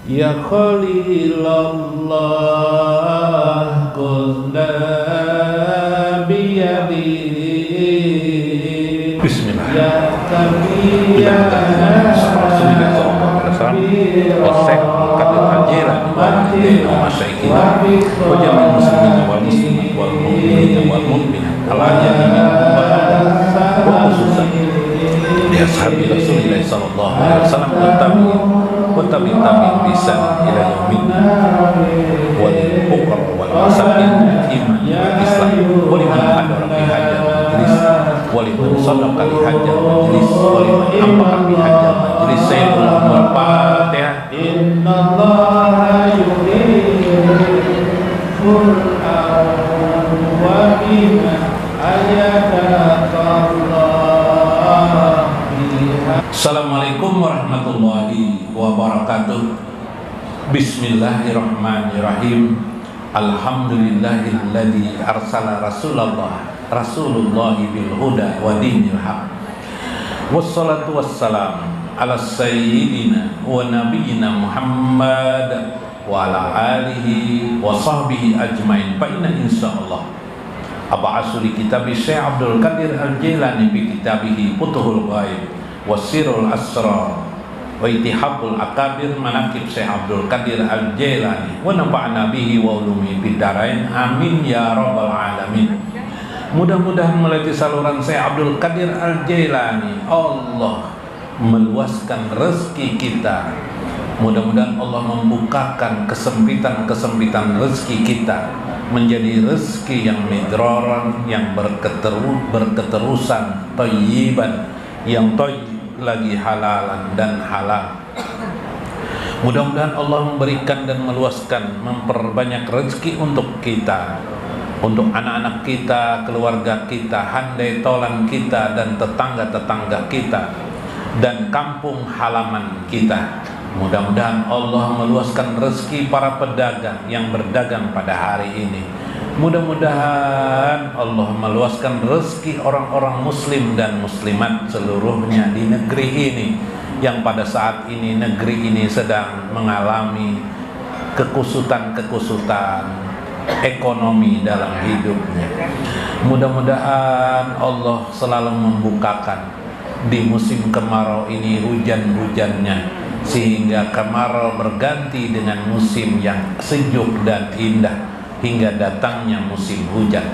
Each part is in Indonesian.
Ya Khalilullah kunna biyadi Bismillah. ya tabiya Wasek Qadir Al-Jilani wa masyaikina wa jami'il muslimin wal muslimat wal mu'minin wal mu'minat al-ahya'i minhum wa khususan li ashabi Rasulillah sallallahu alaihi wasallam wa tabi'in bisan ila yaumin wal fuqara wal masakin iman wal islam wa liman hadara fi hajjal majlis wa liman sadaqa li hajjal majlis wa liman anfaqa fi hajjal majlis sayyidul umar Fatihah. Innallaha yuhibbul awwabina ayatakallah. Assalamualaikum warahmatullahi wabarakatuh. Bismillahirrahmanirrahim. Alhamdulillahilladzi arsala Rasulullah bil huda wa dinil haq. Wassalatu wassalam ala sayyidina wa nabiyyina Muhammad wa ala alihi wa sahbihi ajmain. Fa inna insyaallah ab'asu li kitabi Syekh Abdul Qadir Al-Jilani bi kitabihi Futuhul Ghaib Wasirul Asrar wa Ittihabul Akabir Manaqib Syekh Abdul Qadir Al-Jilani wa nafa'na bihi wa ulumi bidarain amin ya rabbal alamin. Mudah-mudahan melalui saluran Syekh Abdul Qadir Al-Jilani Allah meluaskan rezeki kita. Mudah-mudahan Allah membukakan kesempitan rezeki kita menjadi rezeki yang midroran, yang berketerusan, thayyiban, yang thayyib lagi halalan dan halal. Mudah-mudahan Allah memberikan dan meluaskan, memperbanyak rezeki untuk kita, untuk anak-anak kita, keluarga kita, handai tolan kita, dan tetangga-tetangga kita, dan kampung halaman kita. Mudah-mudahan Allah meluaskan rezeki para pedagang yang berdagang pada hari ini. Mudah-mudahan Allah meluaskan rezeki orang-orang muslim dan muslimat seluruhnya di negeri ini, yang pada saat ini negeri ini sedang mengalami kekusutan ekonomi dalam hidupnya. Mudah-mudahan Allah selalu membukakan di musim kemarau ini hujan-hujannya, sehingga kemarau berganti dengan musim yang sejuk dan indah hingga datangnya musim hujan.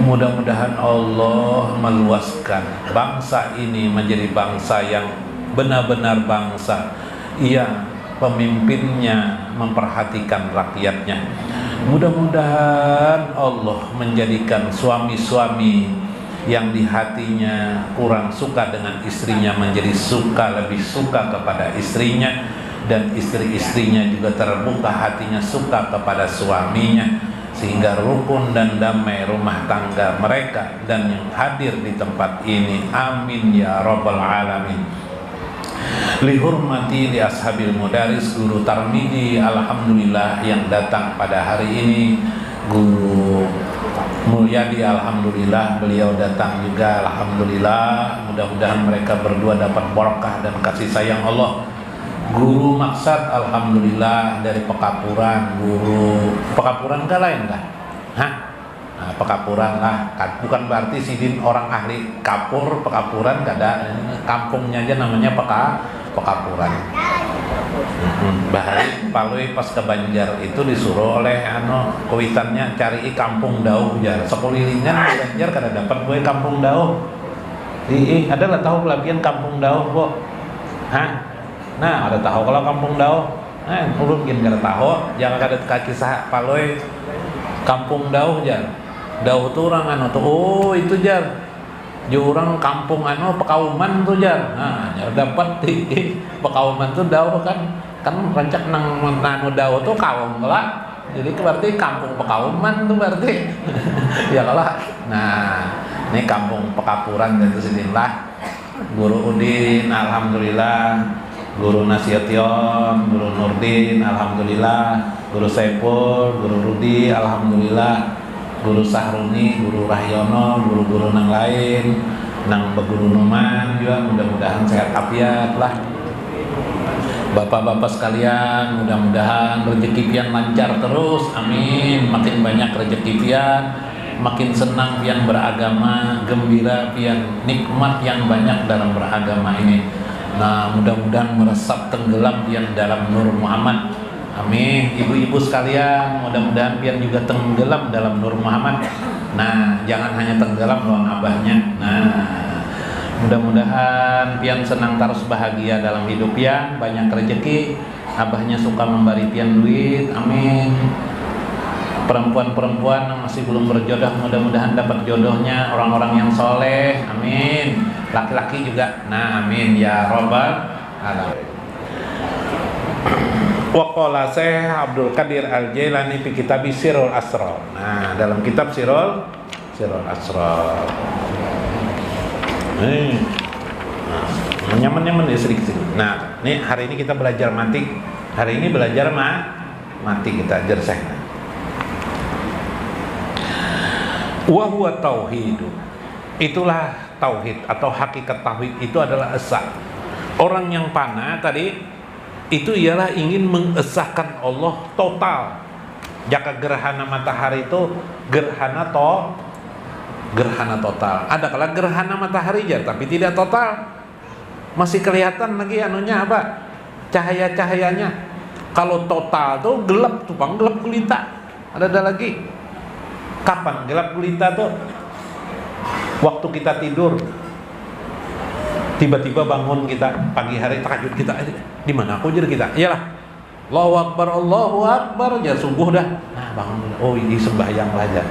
Mudah-mudahan Allah meluaskan bangsa ini menjadi bangsa yang benar-benar bangsa yang pemimpinnya memperhatikan rakyatnya. Mudah-mudahan Allah menjadikan suami-suami yang di hatinya kurang suka dengan istrinya menjadi lebih suka kepada istrinya, dan istri-istrinya juga terbuka hatinya suka kepada suaminya, sehingga rukun dan damai rumah tangga mereka dan yang hadir di tempat ini. Amin ya rabbal alamin. Lihurmati li ashabil mudaris, guru Tarmidi alhamdulillah yang datang pada hari ini, Guru Mulyadi alhamdulillah beliau datang juga alhamdulillah. Mudah-mudahan mereka berdua dapat berkah dan kasih sayang Allah. Guru Maksad alhamdulillah dari Pekapuran. Guru Pekapuran gak lain kah? Hah? Nah, Pekapuran lah, bukan berarti sidin orang ahli kapur. Pekapuran gak ada, kampungnya aja namanya Pekapuran. Bahari Palui pas ke Banjar itu disuruh oleh kuitannya cari kampung dauh jar. Sekelilingan Banjar kada dapat gue kampung dauh. Adalah tahu pelabian kampung dauh, Bo? Hah? Nah, ada tahu kalau kampung dauh? Ulun mungkin kada tahu. Jangan kada kaki sah Palui kampung dauh jar. Dauh tuh orang tuh. Oh, itu jar. Jurang kampung Pekauman tuh jar. Nah, dapat di Pekauman tuh dauh kan rancak nang dauh tuh kaum lah. Jadi berarti kampung Pekauman tuh berarti. Ya lah. Nah, ini kampung Pekapuran dan itu sedihlah. Guru Udin alhamdulillah, Guru Nasution, Guru Nurdin alhamdulillah, Guru Saiful, Guru Rudi alhamdulillah, Guru Sahruni, Guru Rahyono, guru-guru nang lain, nang beguru Numan juga mudah-mudahan sehat afiat lah. Bapak-bapak sekalian, mudah-mudahan rezeki pian lancar terus, amin. Makin banyak rezeki pian, makin senang pian beragama, gembira pian, nikmat yang banyak dalam beragama ini. Nah, mudah-mudahan meresap tenggelam pian dalam nur Muhammad, amin. Ibu-ibu sekalian, mudah-mudahan pian juga tenggelam dalam nur Muhammad. Nah, jangan hanya tenggelam doang abahnya. Nah, mudah-mudahan pian senang terus bahagia dalam hidup pian, banyak rezeki, abahnya suka memberi pian duit, amin. Perempuan-perempuan yang masih belum berjodoh, mudah-mudahan dapat jodohnya orang-orang yang soleh, amin. Laki-laki juga, nah amin ya robbal alamin. Waqala Syekh Abdul Qadir Al-Jailani fi kitab Sirrul Asrar. Nah, dalam kitab Sirrul Asrar. Nyaman-nyaman ya sedikit. Nah, ini hari ini kita belajar mati. Hari ini belajar mati kita ajar Syekh. Wa huwa tauhid. Itulah tauhid atau hakikat tauhid itu adalah esa. Orang yang panah tadi itu ialah ingin mengesahkan Allah total. Jaka gerhana matahari itu gerhana total. Ada kala gerhana matahari aja tapi tidak total. Masih kelihatan lagi anunya apa? Cahaya-cahayanya. Kalau total tuh gelap tuh, Bang, gelap gulita. Ada lagi. Kapan gelap gulita tuh? Waktu kita tidur. Tiba-tiba bangun kita pagi hari tahajud kita. Di mana aku jadi kita? Iyalah. Allahu Akbar, ya subuh dah. Nah, bangun. Oh, ini sembahyang aja.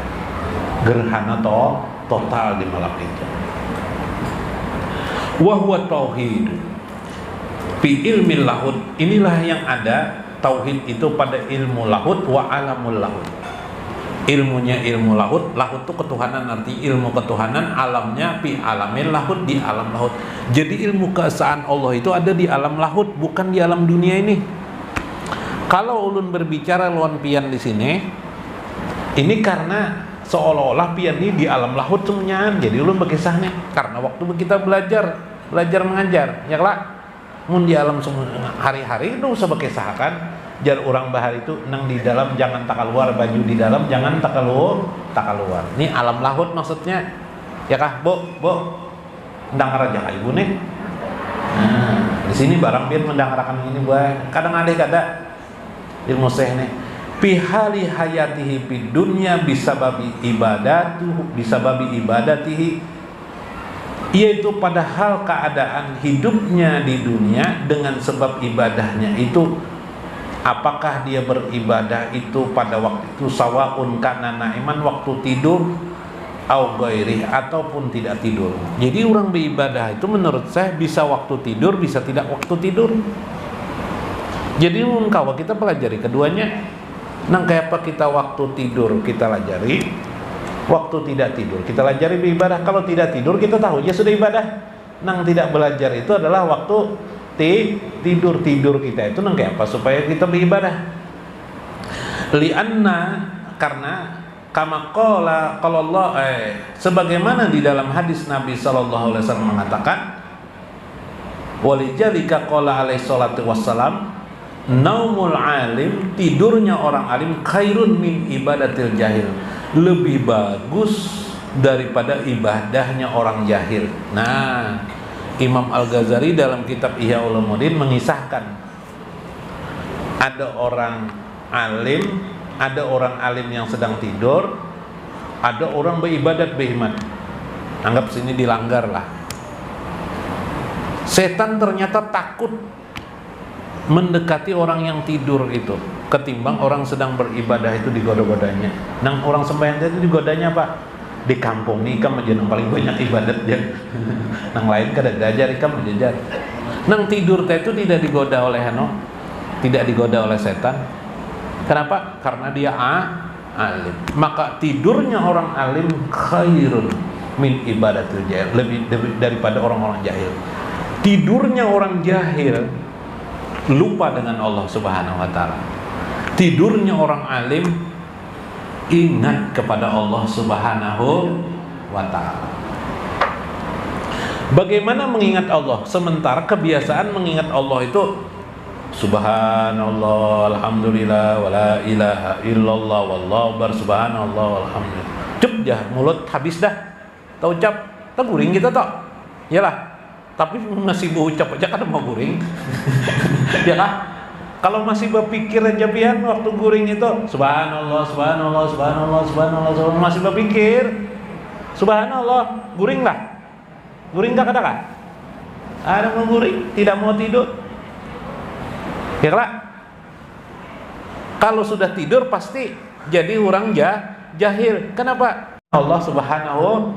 Gerhana total di malam itu. Wa huwa tauhid fi ilmi lahud. Inilah yang ada tauhid itu pada ilmu lahud wa alamul lahud. Ilmunya ilmu lahud, lahud itu ketuhanan, arti ilmu ketuhanan, alamnya fi alamil lahud, di alam lahud. Jadi ilmu keesaan Allah itu ada di alam lahud, bukan di alam dunia ini. Kalau ulun berbicara lawan pian di sini, ini karena seolah-olah pian ini di alam lahud semuanya. Jadi ulun berkisahnya karena waktu kita belajar mengajar, ya lah. Mun di alam semua hari-hari itu usah berkisahkan. Jar orang bahar itu nang di dalam jangan tak keluar, baju di dalam jangan tak keluar. Ini alam lahud maksudnya. Ya kah, Bu? Ndang raja ibu nih. Nah, di sini barang pian mendengarkan ini buat kadang ada ilmu Syekh nih. Pihali hayatihi fid dunya bisababi ibadatihi, yaitu padahal keadaan hidupnya di dunia dengan sebab ibadahnya itu. Apakah dia beribadah itu pada waktu itu sawaun kana naiman, waktu tidur au ghairi, ataupun tidak tidur. Jadi orang beribadah itu menurut saya bisa waktu tidur, bisa tidak waktu tidur. Jadi kalau kita pelajari keduanya. Nang kayak apa kita waktu tidur kita pelajari, waktu tidak tidur kita pelajari beribadah. Kalau tidak tidur kita tahu ya sudah ibadah. Nang tidak belajar itu adalah waktu tidur kita itu nang kayak apa supaya kita beribadah. Lianna, karena kama qala Allah sebagaimana di dalam hadis Nabi sallallahu alaihi wasallam mengatakan, walijalika qala alaihi salatu wassalam, naumul alim, tidurnya orang alim, khairun min ibadatil jahil, lebih bagus daripada ibadahnya orang jahil. Nah, Imam Al-Ghazali dalam kitab Ihya Ulumuddin mengisahkan ada orang alim yang sedang tidur, ada orang beribadat berhikmat. Anggap sini dilanggar lah. Setan ternyata takut mendekati orang yang tidur itu ketimbang orang sedang beribadah itu digoda-godanya. Nang orang sembahyang itu digodanya apa? Di kampung nih ikam aja yang paling banyak ibadat dia. Nang lain kada diajar ikam diajar. Nang tidur teh itu tidak digoda oleh tidak digoda oleh setan. Kenapa? Karena dia alim. Maka tidurnya orang alim khairun min ibadatil jahil, lebih daripada orang-orang jahil. Tidurnya orang jahil lupa dengan Allah Subhanahu wa taala. Tidurnya orang alim ingat kepada Allah Subhanahu wa ta'ala. Bagaimana mengingat Allah? Sementara kebiasaan mengingat Allah itu Subhanallah, alhamdulillah, wala ilaha illallah, wallahu akbar, subhanallah, alhamdulillah. Cep dah, mulut habis dah. Tahu ucap, tak guring kita tak? Iyalah. Tapi masih berucap aja kan mau guring. Ya kan? Kalau masih berpikir aja pian waktu guring itu, subhanallah, subhanallah, subhanallah, subhanallah, subhanallah, masih berpikir. Subhanallah, guring lah. Guring tak ada kan? Ada mau guring, tidak mau tidur. Ya kan? Kalau sudah tidur pasti jadi orang jahil. Kenapa? Allah Subhanahu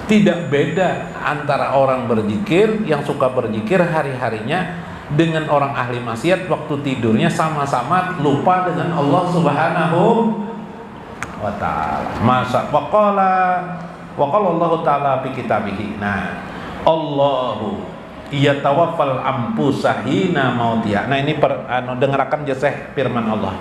tidak beda antara orang berzikir yang suka berzikir hari-harinya dengan orang ahli maksiat waktu tidurnya sama-sama lupa dengan Allah Subhanahu wa taala. Masa waqala Allah taala fi kitabih. Nah, Allahu yatawaffal anfusa hina mautiha. Nah, ini dengarkan jaseh firman Allah.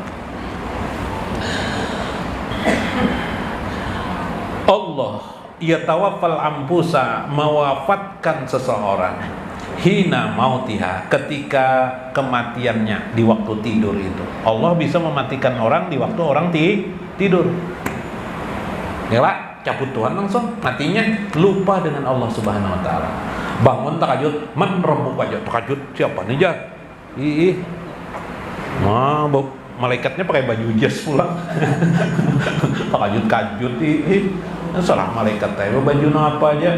Allah yatawaffal anfusa, mewafatkan seseorang hina mautiha, ketika kematiannya di waktu tidur itu. Allah bisa mematikan orang di waktu orang tidur. Ya lah, cabut Tuhan langsung matinya, lupa dengan Allah Subhanahu wa taala. Bangun tahajud, man rabbuka aja tahajud, siapa nih jah? Ih. Malaikatnya pakai baju jas pulang. Tahajud salah malaikat teh baju apa aja.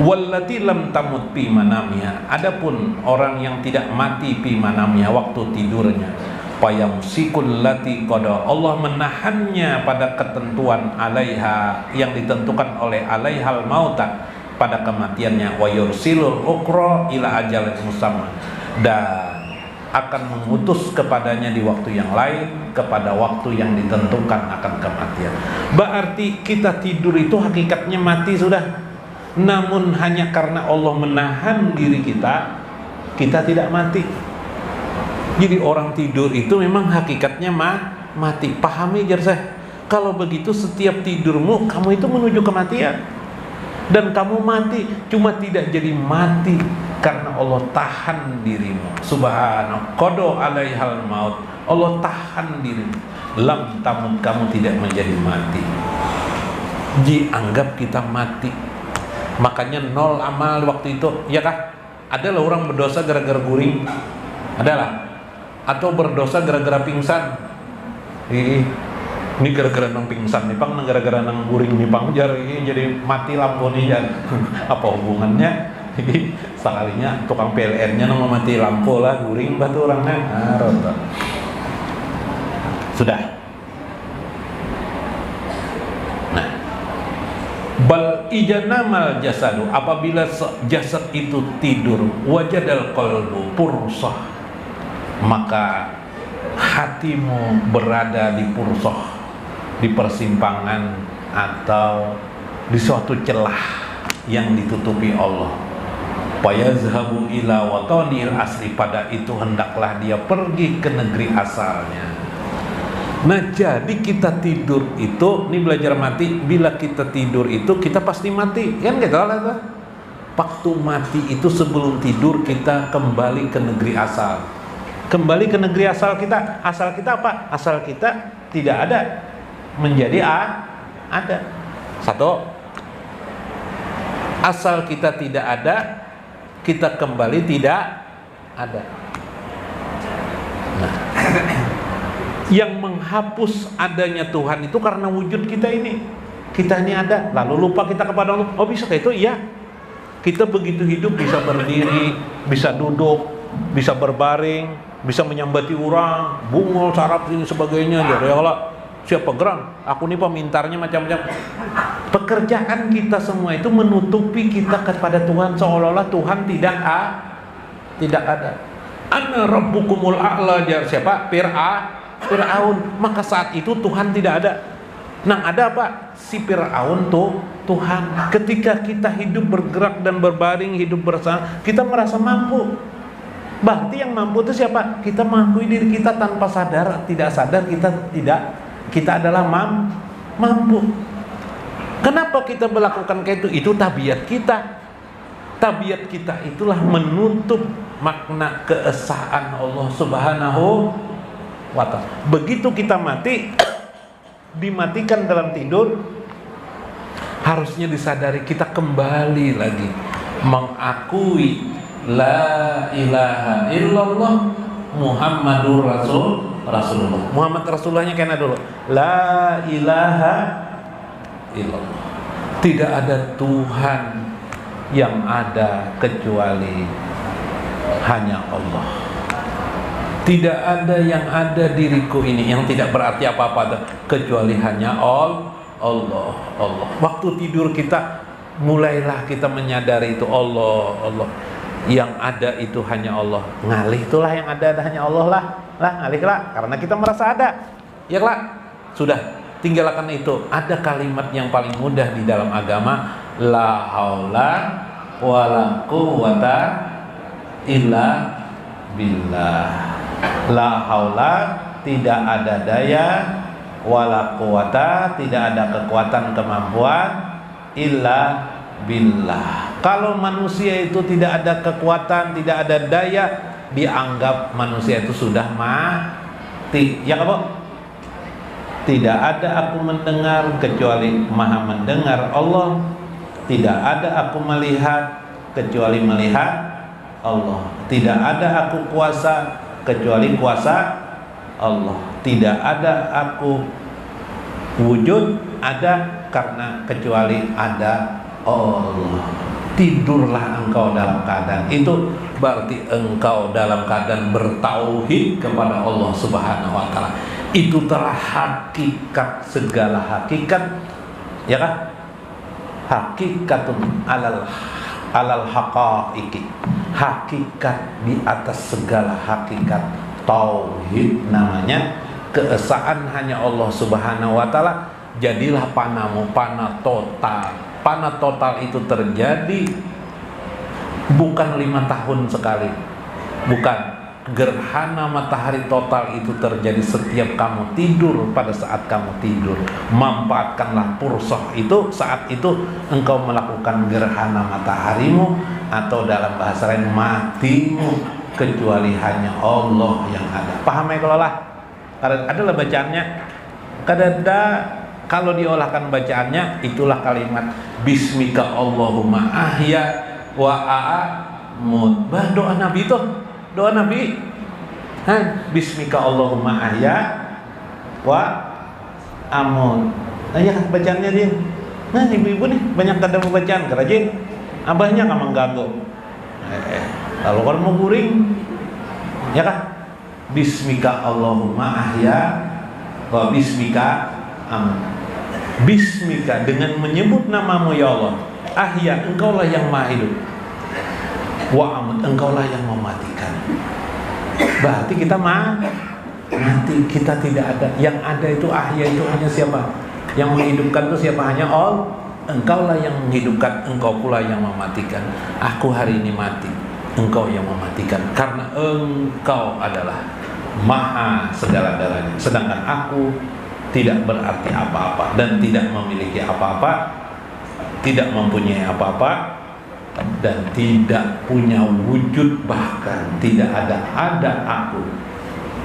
Wallati lam tamut fi manamiha, adapun orang yang tidak mati fi manamiha waktu tidurnya, fayamsikul lati qada, Allah menahannya pada ketentuan alaiha yang ditentukan oleh alaihal mauta, pada kematiannya, wa yursilul ukra ila ajalin musamma, dan akan mengutus kepadanya di waktu yang lain kepada waktu yang ditentukan akan kematian. Berarti kita tidur itu hakikatnya mati sudah. Namun hanya karena Allah menahan diri kita, kita tidak mati. Jadi orang tidur itu memang hakikatnya mati. Pahami jar saya. Kalau begitu setiap tidurmu kamu itu menuju kematian. Dan kamu mati, cuma tidak jadi mati karena Allah tahan dirimu. Subhanahu qada alaihal maut. Allah tahan dirimu. Lam tamut, kamu tidak menjadi mati. Dianggap kita mati. Makanya nol amal waktu itu, ya kah? Adalah orang berdosa gara-gara guring, adalah, atau berdosa gara-gara pingsan. Ini gara-gara nang pingsan nih pang, gara-gara nang guring nih pang, jadi mati lampu nih jar. Apa hubungannya? Sekalinya tukang PLN-nya nang mati lampu lah, guring batu orangnya. Sudah. Bal ijanamal jasadu, apabila jasad itu tidur, wajadal qalbu pursah, maka hatimu berada di pursah, di persimpangan atau di suatu celah yang ditutupi Allah. Fayazhabu ila watanil asli, pada itu hendaklah dia pergi ke negeri asalnya. Nah, jadi kita tidur itu, ini belajar mati, bila kita tidur itu kita pasti mati, kan gitu lah. Waktu mati itu sebelum tidur kita kembali ke negeri asal. Kembali ke negeri asal kita. Asal kita apa? Asal kita tidak ada menjadi ada. Satu. Asal kita tidak ada, kita kembali tidak ada. Nah, yang menghapus adanya Tuhan itu karena wujud kita ini. Kita ini ada, lalu lupa kita kepada Allah. Oh, bisa kayak itu? Iya. Kita begitu hidup bisa berdiri, bisa duduk, bisa berbaring, bisa menyambati orang, bungul, sarap ini sebagainya. Jadi Allah, siapa gerang? Aku nih pemintarnya macam-macam. Pekerjaan kita semua itu menutupi kita kepada Tuhan, seolah-olah Tuhan tidak ada. Ana rabbukumul a'la, siapa? Fir'aun. Maka saat itu Tuhan tidak ada. Nah, ada apa? Si Fir'aun tuh Tuhan. Ketika kita hidup bergerak dan berbaring, hidup bersama, kita merasa mampu. Berarti yang mampu itu siapa? Kita mengakui diri kita tanpa sadar, tidak sadar kita adalah mampu. Kenapa kita melakukan kayak itu? Itu tabiat kita. Tabiat kita itulah menutup makna keesaan Allah Subhanahu wa ta'ala. Begitu kita mati, dimatikan dalam tidur, harusnya disadari kita kembali lagi mengakui la ilaha illallah Muhammadur Rasulullah. Muhammad Rasulullahnya kena dulu. La ilaha illallah. Tidak ada Tuhan yang ada kecuali hanya Allah. Tidak ada yang ada diriku ini, yang tidak berarti apa-apa kecuali hanya Allah. Waktu tidur kita mulailah kita menyadari itu Allah. Yang ada itu hanya Allah. Ngalih itulah yang ada hanya Allah lah. Ngalih lah karena kita merasa ada. Ya lah. Sudah, tinggalkan itu. Ada kalimat yang paling mudah di dalam agama, la haula wala quwwata illa billah. La haula, tidak ada daya, wala quwwata, tidak ada kekuatan kemampuan, illa billah. Kalau manusia itu tidak ada kekuatan, tidak ada daya, dianggap manusia itu sudah mati. Ya apa? Tidak ada aku mendengar kecuali Maha mendengar Allah. Tidak ada aku melihat kecuali melihat Allah. Tidak ada aku kuasa kecuali kuasa Allah. Tidak ada aku wujud ada karena kecuali ada Allah. Tidurlah engkau dalam keadaan itu, berarti engkau dalam keadaan bertauhid kepada Allah Subhanahu wa ta'ala. Itu telah hakikat segala hakikat, ya kan? Hakikatun alal haqaiqi. Hakikat di atas segala hakikat. Tauhid namanya, keesaan hanya Allah Subhanahu wa ta'ala. Jadilah panamu pana total. Pana total itu terjadi bukan 5 tahun sekali. Bukan. Gerhana matahari total itu terjadi setiap kamu tidur. Pada saat kamu tidur, manfaatkanlah pursoh itu. Saat itu engkau melakukan gerhana mataharimu, atau dalam bahasa lain matimu, kecuali hanya Allah yang ada. Paham ya kalau lah? Adalah bacaannya. Kalau diolahkan bacaannya, itulah kalimat Bismika Allahumma ahya wa a'amut. Doa Nabi itu, doa Nabi. Bismika Allahumma ahya wa amut. Ya bacaannya dia. Nah ibu-ibu nih banyak tanda bacaan kerajin. Abahnya kamu mengganggu. Lalu kalau mau guring, ya kan? Bismika Allahumma ahya wa bismika amut. Bismika, dengan menyebut namamu ya Allah. Ahya, engkaulah yang maha hidup. Wa amut, engkaulah yang mematikan. Berarti kita mati, kita tidak ada. Yang ada itu ahya, itu hanya siapa? Yang menghidupkan itu siapa? Hanya Allah. Engkaulah yang menghidupkan, engkau pula yang mematikan. Aku hari ini mati, engkau yang mematikan. Karena engkau adalah maha segala-galanya. Sedangkan aku tidak berarti apa-apa dan tidak memiliki apa-apa, tidak mempunyai apa-apa, dan tidak punya wujud, bahkan tidak ada aku,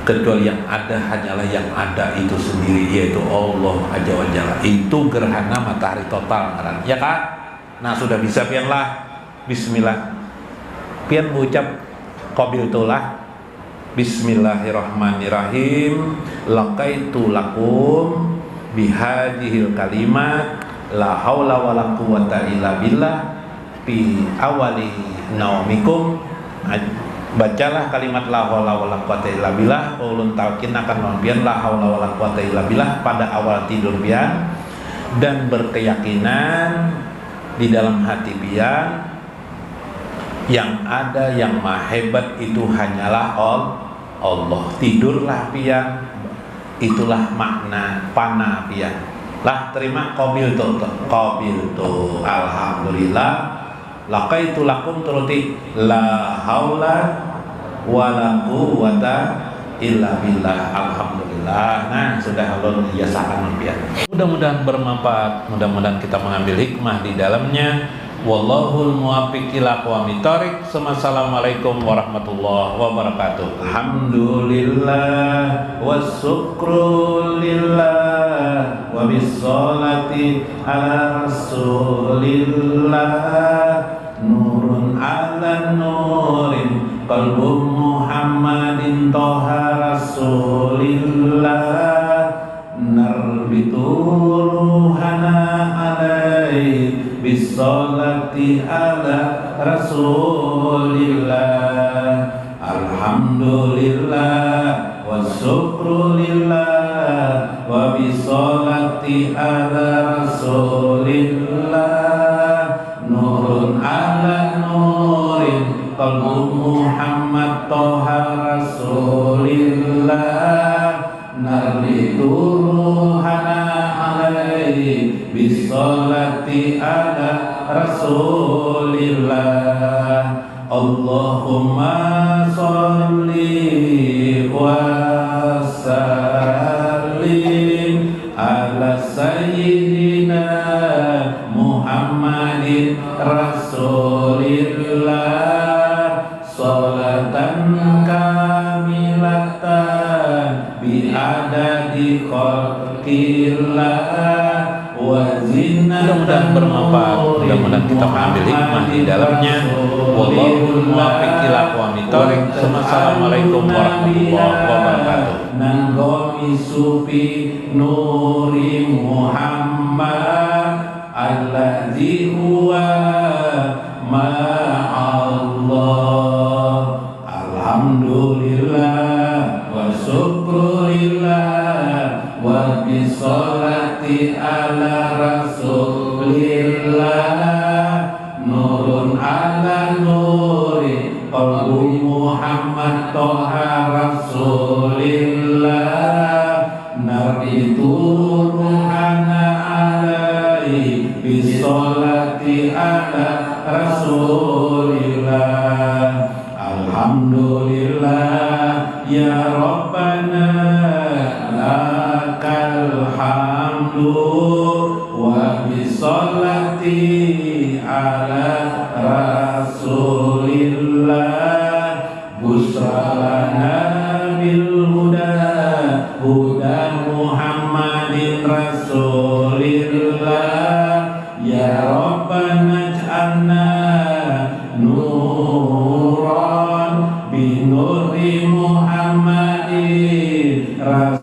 kecuali yang ada hanyalah yang ada itu sendiri, yaitu Allah Azza wa Jalla. Itu gerhana matahari total, ya kan? Nah sudah bisa pianlah bismillah, pian mengucap qabiltulah Bismillahirrahmanirrahim. Laqaitu lakum bihadihil kalimat la haula wala quwwata illa billah fi awali naumikum. Bacalah kalimat la haula wala quwwata illa billah. Ulun talqin akan membian la haula wala quwwata illa billah pada awal tidur bian, dan berkeyakinan di dalam hati bian yang ada yang maha hebat itu hanyalah Allah. Tidurlah pian, itulah makna pana pian. Lah terima qabil tu, alhamdulillah. Laqaitu lakum turuti la haula wala quwwata illa billah, alhamdulillah. Nah sudah Allah biasakan pian. Mudah-mudahan bermanfaat, mudah-mudahan kita mengambil hikmah di dalamnya. Wallahul muwaffiq ila aqwamit thoriq. Assalamualaikum warahmatullahi wabarakatuh. Alhamdulillah wasyukru lillah wa bisholati ala rasulillah. Nurun ala nurin qalbu Muhammadin toha rasulillah. Narbitu ruhana alaihi bisolati ala rasulillah. Alhamdulillah wa syukrulillah wa bisolati ala rasulillah. Nurun ala nurin qalbu Muhammad toha rasulillah. Narbitu ruhana alaihi bisolati ala rasulillah. Allahumma sholli wa sallim ala sayyidina Muhammadin rasulillah. Sholatan kamilatan bi'adadi khalqillah wa zinatan. Mudah-mudahan bermanfaat, mudah-mudahan kita mengambil hikmah di dalamnya. Wallahul muwaffiq ila aqwamit thoriq. Assalamualaikum warahmatullahi wabarakatuh. Nanggomi sufi nuri Muhammad alladzi huwa ma'allah. Alhamdulillah wa syukurillah wa bisolati ala rasulillah. Nurun ala nuri qalbu Muhammad toha rasulillah. Narbitu ruhana alaihi bisolati ala rasulillah. Alhamdulillah ya Rabbana lakal hamdu wa bisolati ala rasulillah. Busralana bil huda huda Muhammadin rasulillah.